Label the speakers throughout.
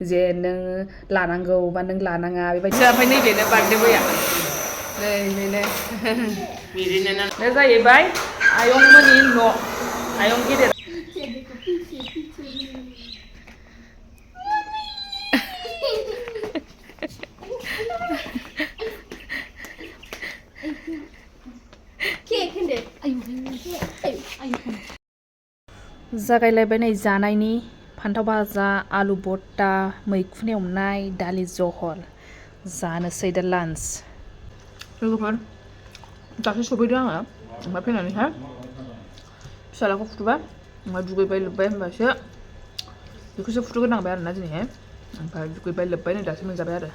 Speaker 1: जे नों लानांगौ बा नों लानाङा बेबायदि ओमफ्राय नैबेनो बार्थडे बया नै बे जाहैबाय आयंमोननि न' आयं गेदेर जागायलायबाय नै जानायनि फान्थाव भाजा आलु बट्टा मैखुन एवनाय दालि जहल जानोसै दा लान्च लोगोफोर दासो सफैदों आङो ओमफ्राय फैनानैहाय फिसालाखौ फुथुबाय ओमफ्राय दुगैबाय लोब्बाय होनबासो बेखौसो फुथुगोरनांबाय आरोना दिनैहाय ओमफ्राय दुगैबाय लोब्बाय नै दासो मोनजाबाय आरो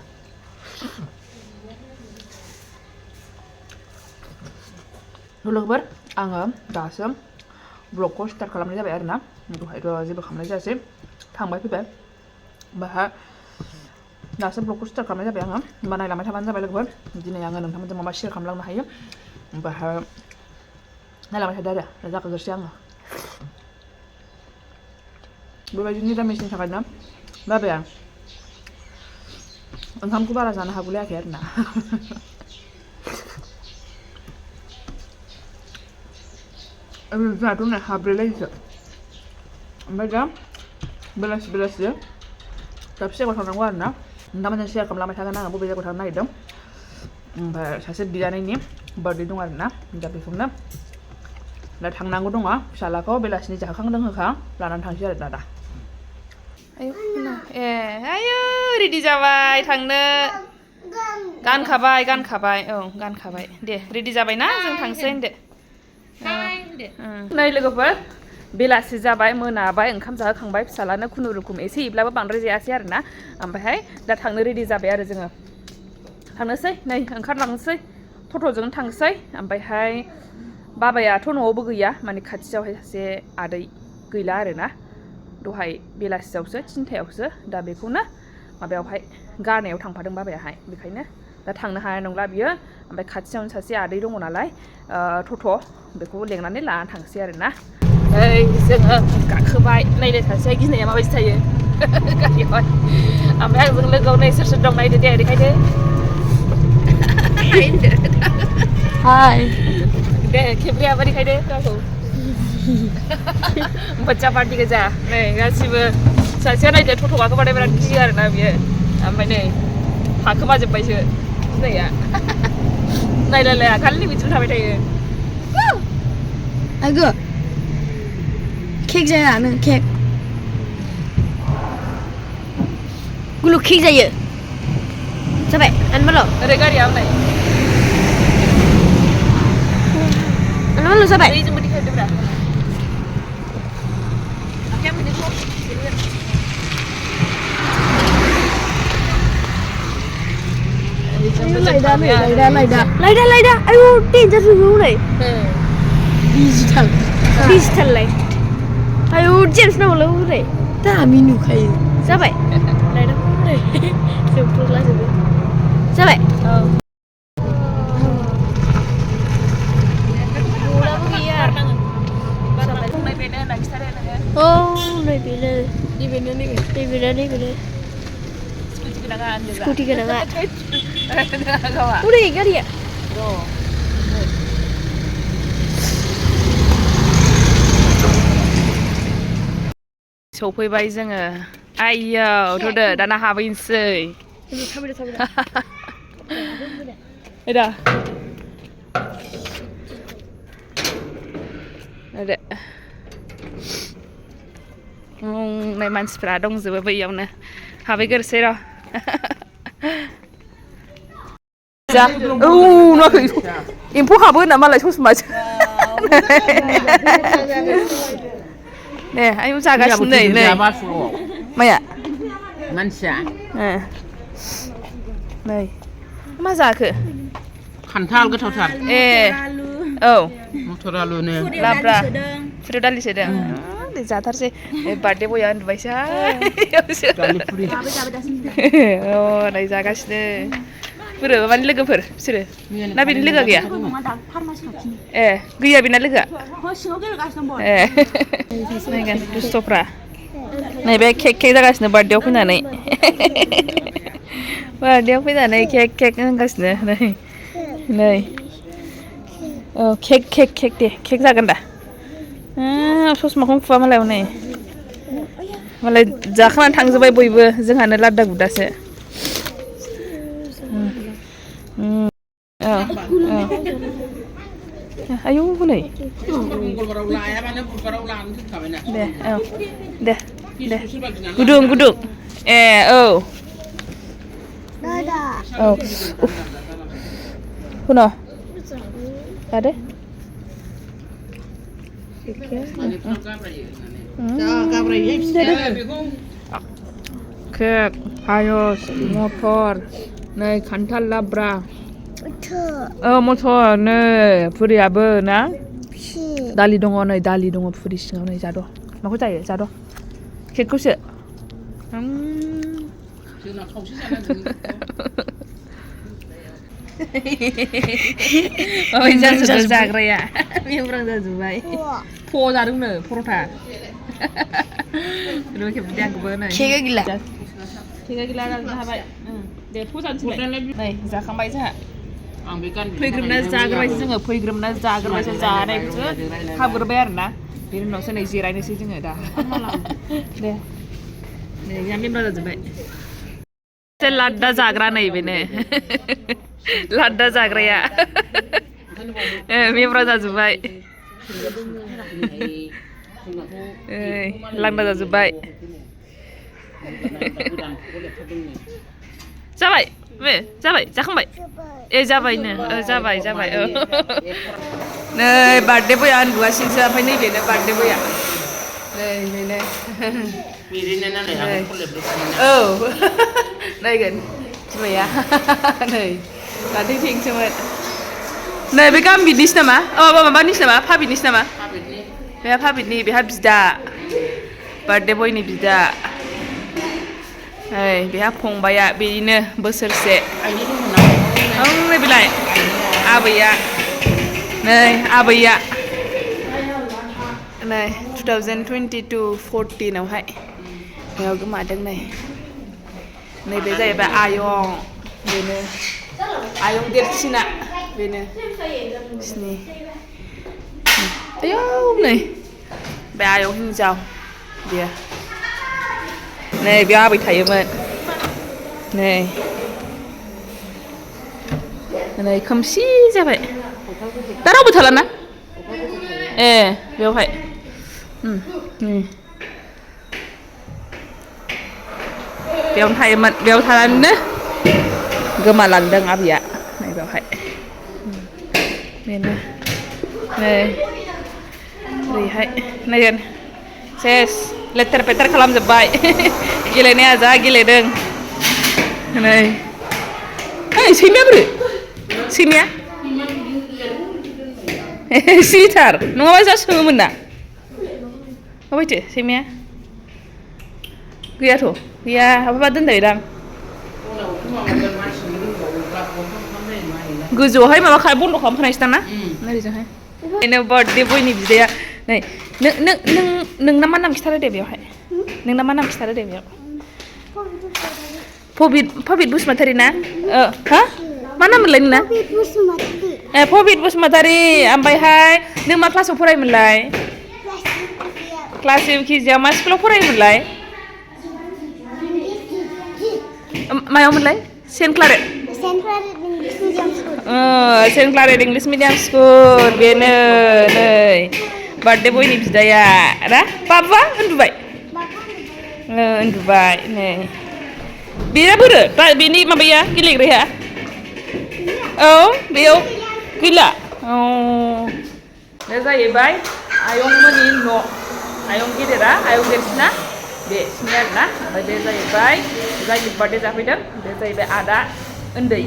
Speaker 1: लोगोफोर आङो दासो ब्लगखौ स्टार्ट खालामनाय जाबाय आरोना दहायथ' जेबो खालामनाय जायासै थांबाय फैबाय ओमफ्राय दासो ब्लगखौ स्टार्ट खालामनाय जाबाय आङो होमबा नायलांबाय थाबानो जाबाय लोगोफोर दिनै आङो नोंथांमोनजों माबा शेयार खालामलांनो हायो ओमफ्राय नायलांबाय थादो आरो दा जाखागोरसै आङो बेबायदि निरामिसनि थाखायनो बाबाया ओंखामखौ बारा जानो हागुलायाखै आरोना जोंहाथ' नै हाब्रेलायसो ओमफ्राय दा बेलासि दाबसे जायगायाव थांनांगौ आरोना नोंथांमोनजों शेयार खालामलांबाय थागोन आङो बबे जायगायाव थांनो नागिरदों ओमफ्राय सासे बियानैनि बार्थडे दं आरोना दा बेखौनो दा थांनांगौ दङ फिसालाखौ बेलासिनि जाखां लोंहोखां लानानै थांसै आरो दा आयौ रेडि जाबाय थांनो गानखाबाय औ गानखाबाय दे रेडि जाबायना जों थांसै होनदो नै लोगोफोर बेलासि जाबाय मोनाबाय ओंखाम जाहोखांबाय फिसालानो खुनुरुखुम एसे इब्लाबो बांद्राय जायासै आरोना ओमफ्रायहाय दा थांनो रेडि जाबाय आरो जोङो थांनोसै नै ओंखारलांनोसै टट'जों थांसै ओमफ्रायहाय बाबायाथ' न'आवबो गैया माने खाथियावहाय सासे आदै गैला आरोना दहाय बेलासियावसो 3थायावसो दा बेखौनो माबायावहाय गारनायाव थांफादों बाबायाहाय बेखायनो दा थांनो हानाय नंला बियो ओमफ्राय खाथियावनो सासे आदै दङ नालाय टट' बेखौ लेंनानै लानानै थांसै आरोना ओइ जोङो गाखोबाय नायनो सासेया गिनाया माबायदि थायो गारियावहाय ओमफ्राय आंजों लोगोआव नै सोर दं नायदो दे ओरैखायनो हाय दे खेब्रियाबो ओरैखायनो गावखौ बच्चा पार्टि गोजा नै गासिबो सासेया नायदो टट' गाखोबाथाय बिराद गियो आरोना बियो ओमफ्राय नै हाखोमाजोब्बायसो गिनाया नायलायलाया खालि बिदिनो थाबाय थायो
Speaker 2: आगो केक जाया नों केक गुलु केक जायो जाबाय आनबाल'
Speaker 1: ओरै गारिया नै
Speaker 2: आनबाल' जाबाय
Speaker 1: जोंबो देखायदोब्रा आखाया मोननैखौ
Speaker 2: लायदा आयु डेन्जार नुबाय डिजिटाल आयु जेम्स नांगौलै हरै दामि नुखायो जाबाय लायदा हरै जोंफ्रुलाजोबो जाबाय बलाबो गैया औ नैबेनो स्कुटि गोनाङा हरै गारिया
Speaker 1: सफैबाय जोङो आइयाव थ'दो दाना हाबहैनोसै दा बुंनाय मानसिफ्रा दंजोबो बैयावनो हाबहैग्रोसै र' नुवाखै एम्फौ हाबो होनना मालाय ससमासो दे आयौ जागासिनो नै माया
Speaker 3: मानसिया
Speaker 1: नै मा जाखो
Speaker 3: खान्थाल गोथावथार
Speaker 1: ए औ
Speaker 3: मटर आलुनो
Speaker 1: लाब्रा फुरियाव दालि सोदों दे जाथारसै बार्थडे बया उन्दुबायसो अ नै जागासिनो बोरो माने लोगोफोर बिसोरो ना बेनि लोगोआ गैया ए गैया बेना लोगोआ ए नायगोन दुस्थ'फ्रा नैबे केक जागासिनो बार्थडेआव फैनानै बार्थडेआव फैनानै केक होनगासिनो नै औ केक दे केक जागोन दा ससमाखौनो खुवा मालाय हनै मालाय जाखांनानै थांजोब्बाय बयबो जोंहानो लाद्दा गुदासो आयौ हनै
Speaker 3: मंगलबाराव लायाबानो बुधबाराव लानो दोनखाबायना
Speaker 1: दे गुदुं ए औ औ हुन' लादो केक पायस मटर नै खान्थाल लाब्रा मटर नै फुरियाबो ना दालि दङ नै दालि दङ फुरि सिङाव नै जाद' माखौ जायो जाद' केकखौसो जाग्राया मेब्रां जाजोब्बाय फ' जादोंनो पर'था खेबदे आंखौबो नै केकआ गैला जानो हाबाय दे फ' जानोसै नै जाखांबाय जोंहा फैग्रोमना जाग्रोबायसो जोङो जानायखौसो खाबग्रोबाय आरोना बेनि उनावसो नै जिरायनोसै जोङो दा दे जोंहा मेब्रां जाजोब्बाय लाद्दा जाग्रा नै बेनो लाद्दा जाग्राया मेब्रां जाजोब्बाय लांदा जाजोब्बाय जाबाय जाखांबाय जाबायनो जाबाय नै बार्थडे बया उन्दुगासिनोसो ओमफ्राय नैबेनो बार्थडे बया नै औ नायगोन बिमाया नै दाख्लै थिंसोमोन नै बे गामिनिसो नामा माबानिसो नामा पाबिनिसो नामा बेहा पाबिनि बेहा बिदा बार्थडे बयनि बिदा बेहा फंबाया बेनिनो बोसोरसे नै बेलाय आबैया नै आबैया नै 2022-14 आवहाय बेयाव गोमादों नैबे जाहैबाय आयं बेनो आयं देरसिना बेनो बिसिनि आयौ नै बे आयं हिन्जाव बेयो नै बेयाव आबै थायोमोन नै खोमसि जाबाय दा रावबो थालाना बेवहाय बेयावनो थायोमोन बेयाव थानानैनो गोमालांदों आबैया नै बेवहाय बेनो नै ओरैहाय नायगोन सेस लेथेर फेथेर खालामजोब्बाय गेलेनाया जा गेलेदों नै सैमाया बोरो सैमाया सिरिथार नङाबा जा सोङोमोन ना माबायथो सैमाया गैयाथ' गैया माबा दोनजायोदां गोजौआवहाय माबा बन्द' खालामखानायसो दां ना ओरैजोंहाय बेनो बार्थडे बयनि बिदाया नै नोंना मा नाम खिथारो दे बेयावहाय नोंना मा नाम खिथारो दे बेयाव पबित बसुमतारी ना हा मा नाम मोनलाय नोंना पबित बसुमतारी ओमफ्रायहाय नों मा क्लासाव फरायोमोनलाय क्लास UKG मा स्कुलाव फरायोमोनलाय मायावमोनलाय Saint Claret English medium school बेनो नै बार्थडे बयनि बिदाया ना बाबा उन्दुबाय नै बेना बोरो बेनि माबाया गेलेग्राया औ बेयाव गैला बे जाहैबाय आयंमोननि न' आयं गेदेरा आयं देरसिना बेसिनि आरोना ओमफ्राय बे जाहैबाय जायनि बार्थडे जाफैदों बे जाहैबाय आदा उन्दै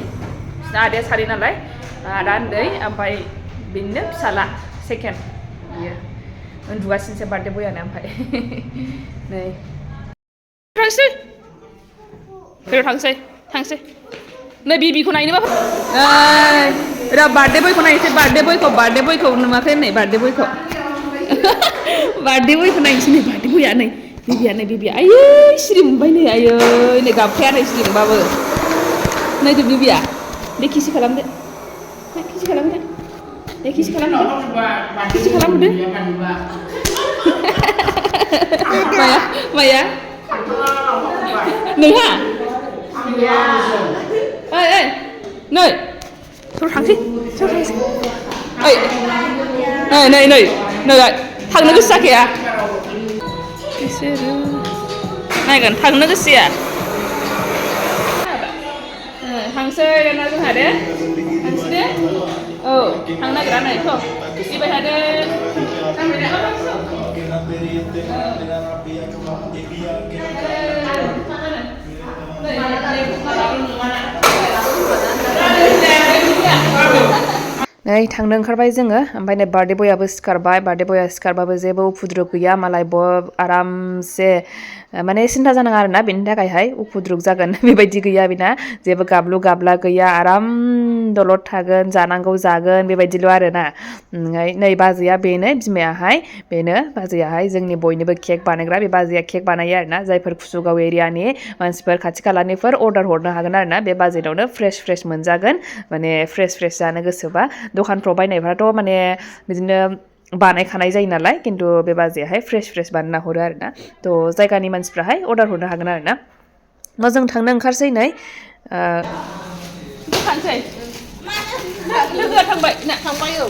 Speaker 1: बिसिना आदाया सानै नालाय आदा उन्दै ओमफ्राय बेनिनो फिसाला सेकेन्ड बियो उन्दुगासिनोसो बार्थडे बयानो ओमफ्राय नै थांसै नै बिबिखौ नायनोबा बार्थडे बयखौ नायनोसै बार्थडे बयखौ नुवाखै नै बार्थडे बयखौ नायनोसै नै बार्थडे बया नै बिबिया नै बिबिया आयै सिरि मोनबाय नै आयै नै गाबखाया नै सिरि मोनबाबो नायदो बिबिया दे किसि खालामदो किसि खालामदो दे किसि खालामदो किसि खालामदो माया नोंहा ओइ नै सोर थांसै ओइ नै थांनो गोसो जाखाया बिसोरो नायगोन थांनो गोसो जाया थांसै दाना जोंहा दे थांसै दे औ थांनो नागिरा नै थ' फैबाय थादो नै थांनो ओंखारबाय जोङो ओमफ्राय नै बार्थडे बयाबो सिखारबाय बार्थडे बया सिखारबाबो जेबो उपद्रब गैया मालाय आरामसे माने सिन्था जानाङा आरोना बेनि थाखायहाय उपद्रब जागोन बेबायदि गैया बेना जेबो गाबलु गाबला गैया आराम दलद थागोन जानांगौ जागोन बेबायदिल' आरोना नै बाजैया बेनो बिमायाहाय बेनो बाजैयाहाय जोंनि बयनिबो केक बानायग्रा बे बाजैया केक बानायो आरोना जायफोर कुसुगाव एरियानि मानसिफोर खाथि खालानिफोर अर्डार हरनो हागोन आरोना बे बाजेटावनो फ्रेस मोनजागोन माने फ्रेस जानो गोसोबा दखानफ्राव बायनायफ्राथ' माने बिदिनो बानायखानाय जायो नालाय खिन्थु बे बाजैयाहाय फ्रेस बानायना हरो आरोना थ' जायगानि मानसिफ्राहाय अर्डार हरनो हागोन आरोना जों थांनो ओंखारसै नै थांसै लोगोआ थांबाय ना थांबाय औ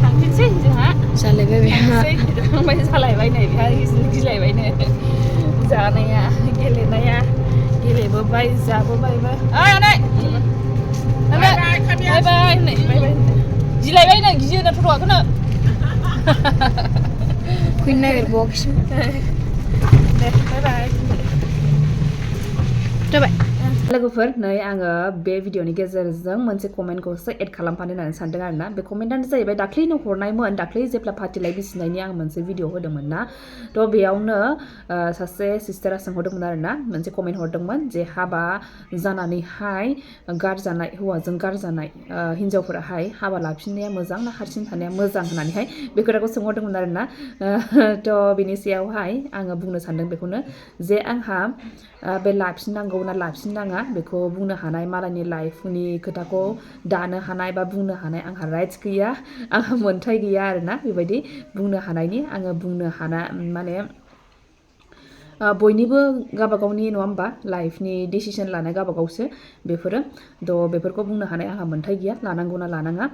Speaker 1: थांफिनसै जोंहा
Speaker 2: जालायबाय बेहा
Speaker 1: थांबाय जालायबाय नै बेहा गिलायबायनो जानाया गेलेनाया गेलेबोबाय जाबोबायबो आनै बाय नै गिलायबाय नै गियोनो फट'आखौनो
Speaker 2: फैनो नागिरबावाखैसो
Speaker 1: दे बाय
Speaker 2: जाबाय
Speaker 1: लोगोफोर नै आङो बे भिडिअनि गेजेरजों मोनसे कमेन्टखौसो एड खालामफानो होननानै सानदों आरोना बे कमेन्टआनो जाहैबाय दाख्लैनो हरनायमोन दाख्लै जेब्ला फाथिलाय बिसिनायनि आं मोनसे भिडिअ होदोंमोन ना थ' बेयावनो सासे सिस्टारा सोंहरदोंमोन आरोना मोनसे कमेन्ट हरदोंमोन जे हाबा जानानैहाय गारजानाय हौवाजों गारजानाय हिन्जावफोराहाय हाबा लाफिननाया मोजां ना हारसिं थानाया मोजां होननानैहाय बे खोथाखौ सोंहरदोंमोन आरोना थ' बिनि सायावहाय आङो बुंनो सानदों बेखौनो जे आंहा बे लाफिननांगौ ना लाफिननाङा बेखौ बुंनो हानाय मालायनि लाइफनि खोथाखौ दानो हानाय बा बुंनो हानाय आंहा राइट्स गैया आंहा मोन्थाय गैया आरोना बेबायदि बुंनो हानायनि आङो बुंनो हानाय माने बयनिबो गावबागावनि नङा होमबा लाइफनि डिसिसन लानाय गावबागावसो बेफोरो थ' बेफोरखौ बुंनो हानाय आंहा मोन्थाय गैया लानांगौ ना लानाङा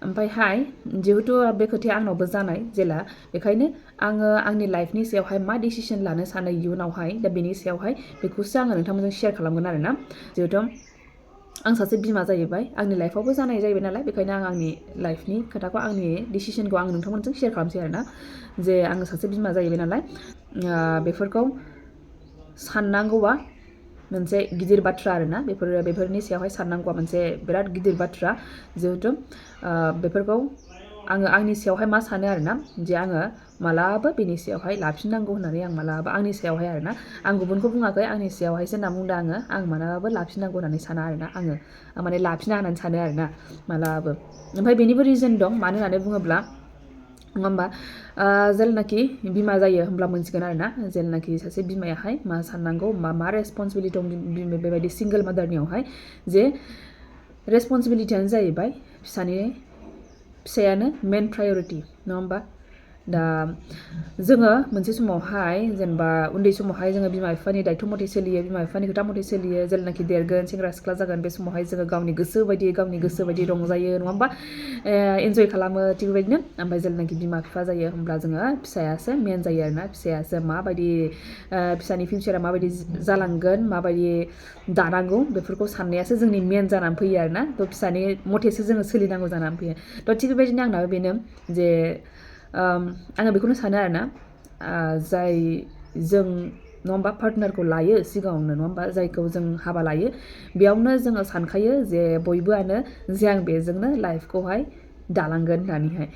Speaker 1: ओमफ्रायहाय जिहेथु बे खोथाया आंनावबो जानाय जेला बेखायनो आङो आंनि लाइफनि सायावहाय मा डिसिसन लानो सानो इयुनावहाय दा बेनि सायावहाय बेखौसो आङो नोंथांमोनजों शेयार खालामगोन आरोना जिहेथु आं सासे बिमा जाहैबाय आंनि लाइफआवबो जानाय जाहैबाय नालाय बेखायनो आं आंनि लाइफनि खोथाखौ आंनि डिसिसनखौ आं नोंथांमोनजों शेयार खालामसै आरोना जे आङो सासे बिमा जाहैबाय नालाय बेफोरखौ साननांगौआ मोनसे गिदिर बाथ्रा आरोना बेफोरनि सायावहाय साननांगौआ मोनसे बिराद गिदिर बाथ्रा जिहेथु बेफोरखौ आङो आंनि सायावहाय मा सानो आरोना जे आङो मालाबा बेनि सायावहाय लाफिननांगौ होननानै आं मालाबा आंनि सायावहाय आरोना आं गुबुनखौ बुङाखै आंनि सायावहायसो होनना बुंदों आं मालाबाबो लाफिननांगौ होननानै साना आरोना आं माने लाफिना होननानै सानो आरोना मालाबाबो ओमफ्राय बेनिबो रिजन दं मानो होननानै बुङोब्ला नङा होमबा जेलानाखि बिमा जायो होमब्ला मोनसिगोन आरोना जेलानाखि सासे बिमायाहाय मा साननांगौ मा रेसपन्सिबिलिटि दं बेबायदि सिंगोल मादारनियावहाय जे रेसपन्सिबिलिटियानो जाहैबाय फिसायानो मेन प्रायरिटि नङा होमबा दा जोङो मोनसे समावहाय जेनेबा उन्दै समावहाय जोङो बिमा बिफानि दायथ' मथे सोलियो बिमा बिफानि खोथा मथे सोलियो जेलानाखि देरगोन सेंग्रा सिख्ला जागोन बे समावहाय जोङो गावनि गोसो बायदि रंजायो नङा होमबा इन्जय खालामो थिग बेबायदिनो ओमफ्राय जेलानाखि बिमा बिफा जायो होमब्ला जोङो फिसायासो मेन जायो आरोना फिसायासो माबायदि फिसानि फिउचारा माबायदि जालांगोन माबायदि दानांगौ बेफोरखौ साननायासो जोंनि मेन जानानै फैयो आरोना थ' फिसानि मथेसो जोङो सोलिनांगौ जानानै फैयो थ' थिग बेबायदिनो आंनाबो बेनो जे आङो बेखौनो सानो आरोना जाय जों नङा होमबा पार्टनारखौ लायो सिगाङावनो नङा होमबा जायखौ जों हाबा लायो बेयावनो जोङो सानखायो जे बयबोआनो जे आं बेजोंनो लाइफखौहाय दालांगोन होननानैहाय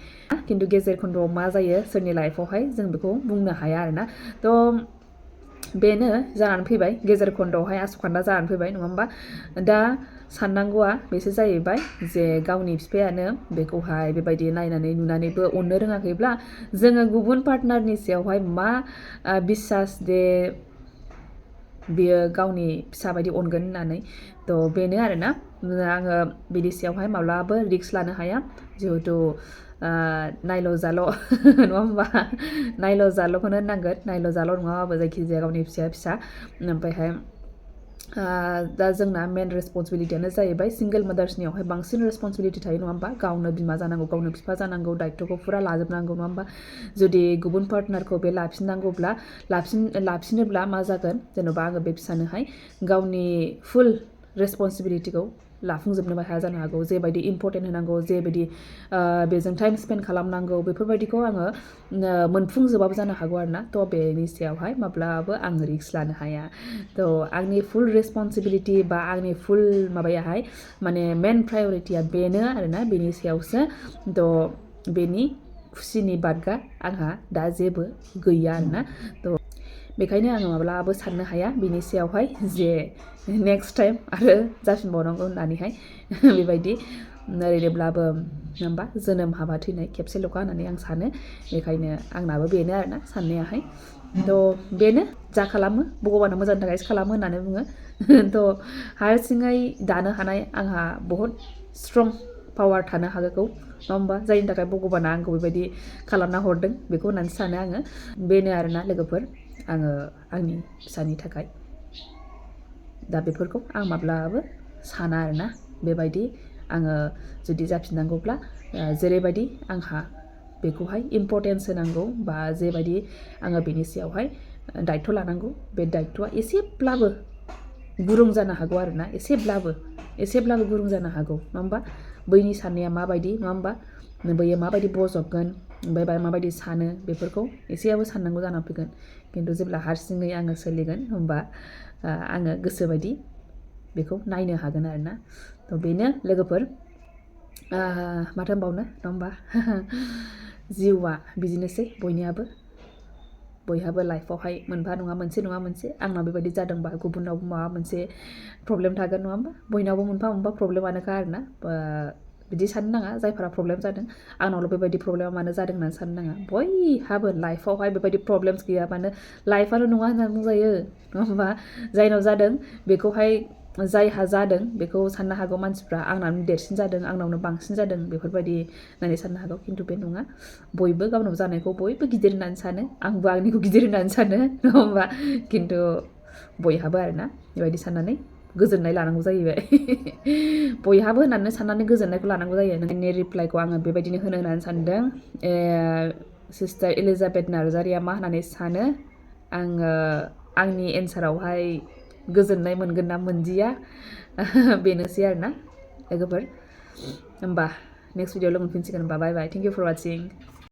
Speaker 1: खिन्थु गेजेर खन्द'आव मा जायो सोरनि लाइफआवहाय जों बेखौ बुंनो हाया आरोना थ' बेनो जानानै फैबाय गेजेर खन्दआवहाय आसखान्दा जानानै फैबाय नङा होमबा दा साननांगौआ बेसो जाहैबाय जे गावनि बिफायानो बेखौहाय बेबायदि नायनानै नुनानैबो अननो रोङाखैब्ला जोङो गुबुन पार्टनारनि सायावहाय मा बिसास दे बियो गावनि फिसा बायदि अनगोन होननानै थ' बेनो आरोना आङो बिनि सायावहाय माब्लाबो रिक्स लानो हाया जिहेथु नायल' जाल' नङा होमबा नायल' जाल'खौनो होननांगोन नायल' जाल' नङाबाबो जायखिजाया गावनि फिसाया फिसा ओमफ्रायहाय दा जोंना मेन रेसपन्सिबिलिटियानो जाहैबाय सिंगोल मादार्सनियावहाय बांसिन रेसपन्सिबिलिटि थायो नङा होमबा गावनो बिमा जानांगौ गावनो बिफा जानांगौ दायित्वखौ फुरा लाजोबनांगौ नङा होमबा जुदि गुबुन पार्टनारखौ बे लाफिननांगौब्ला लाफिनोब्ला मा जागोन जेन'बा आङो बे फिसानोहाय गावनि फुल रेसपन्सिबिलिटिखौ लाफुंजोबनोबो हाया जानो हागौ जेबायदि इम्परटेन्ट होनांगौ जेबायदि बेजों टाइम स्पेन्ड खालामनांगौ बेफोरबायदिखौ आङो मोनफुंजोबाबो जानो हागौ आरोना थ' बेनि सायावहाय माब्लाबाबो आं रिक्स लानो हाया थ' आंनि फुल रेसपन्सिबिलिटि बा आंनि फुल माबायाहाय माने मेन प्रायरिटिया बेनो आरोना बेनि सायावसो थ' बेनि खुसिनि बादगा आंहा दा जेबो गैया आरोना थ' बेखायनो आङो माब्लाबो साननो हाया बिनि सायावहाय जे नेक्स्ट टाइम आरो जाफिनबावनांगौ होननानैहाय बेबायदि ओरैनोब्लाबो होमबा जोनोम हाबा थैनाय खेबसेल'खा होननानै आं सानो बेखायनो आंनाबो बेनो आरोना साननायाहाय थ' बेनो जा खालामो भगबाना मोजांनि थाखायसो खालामो होननानै बुङो थ' हारसिङै दानो हानाय आंहा बहुद स्ट्रं पावार थानो हागौ नङा होमबा जायनि थाखाय भगबाना आंखौ बेबायदि खालामना हरदों बेखौ होननानै सानो आङो बेनो आरोना लोगोफोर आङो आंनि फिसानि थाखाय दा बेफोरखौ आं माब्लाबाबो साना आरोना बेबायदि आङो जुदि जाफिननांगौब्ला जेरैबायदि आंहा बेखौहाय इम्परटेन्स होनांगौ बा जेबायदि आङो बेनि सायावहाय दायित्व लानांगौ बे दायित्वआ एसेब्लाबो गुरुं जानो हागौ आरोना एसेब्लाबो गुरुं जानो हागौ नङा होमबा बैनि साननाया माबायदि नङा होमबा बैयो माबायदि बजबगोन ओमफ्राय माबायदि सानो बेफोरखौ एसेयाबो साननांगौ जानानै फैगोन खिन्थु जेब्ला हारसिङै आङो सोलिगोन होमबा आङो गोसोबायदि बेखौ नायनो हागोन आरोना थ' बेनो लोगोफोर माथो होनबावनो नङा होमबा जिउआ बिदिनोसै बयहाबो लाइफआवहाय मोनफा नङा मोनसे आंनाव बेबायदि जादोंबा गुबुनावबो माबा मोनसे प्रब्लेम थागोन नङा होमबा बयनावबो मोनफा प्रब्लेमानोखा आरोना बिदि साननो नाङा जायफोरा प्रब्लेम जादों आंनावल' बेबायदि प्रब्लेमा मानो जादों होननानै साननो नाङा बयहाबो लाइफआवहाय बेबायदि प्रब्लेम्स गैयाबानो लाइफआनो नङा होननानै बुंजायो नङा होमबा जायनाव जादों बेखौहाय जायहा जादों बेखौ साननो हागौ मानसिफ्रा आंनावनो देरसिन जादों आंनावनो बांसिन जादों बेफोरबायदि होननानै साननो हागौ खिन्थु बे नङा बयबो गावनाव जानायखौ बयबो गिदिर होननानै सानो आंबो आंनिखौ गिदिर होननानै सानो नङा होमबा खिन्थु बयहाबो आरोना बेबायदि साननानै गोजोननाय लानांगौ जाहैबाय बयहाबो होननानै साननानै गोजोननायखौ लानांगौ जायो नोंनि रिप्लाइखौ आङो बेबायदिनो होननानै सानदों सिस्टार एलिजाबेथ नार्जारिया मा होननानै सानो आङो आंनि एन्सारावहाय गोजोननाय मोनगोन ना मोनदिया बेनोसै आरोना लोगोफोर होमबा नेक्स्ट भिडिअ लोगो मोनफिनसिगोन होमबा बाय बाय थेंक इउ फर वाचिं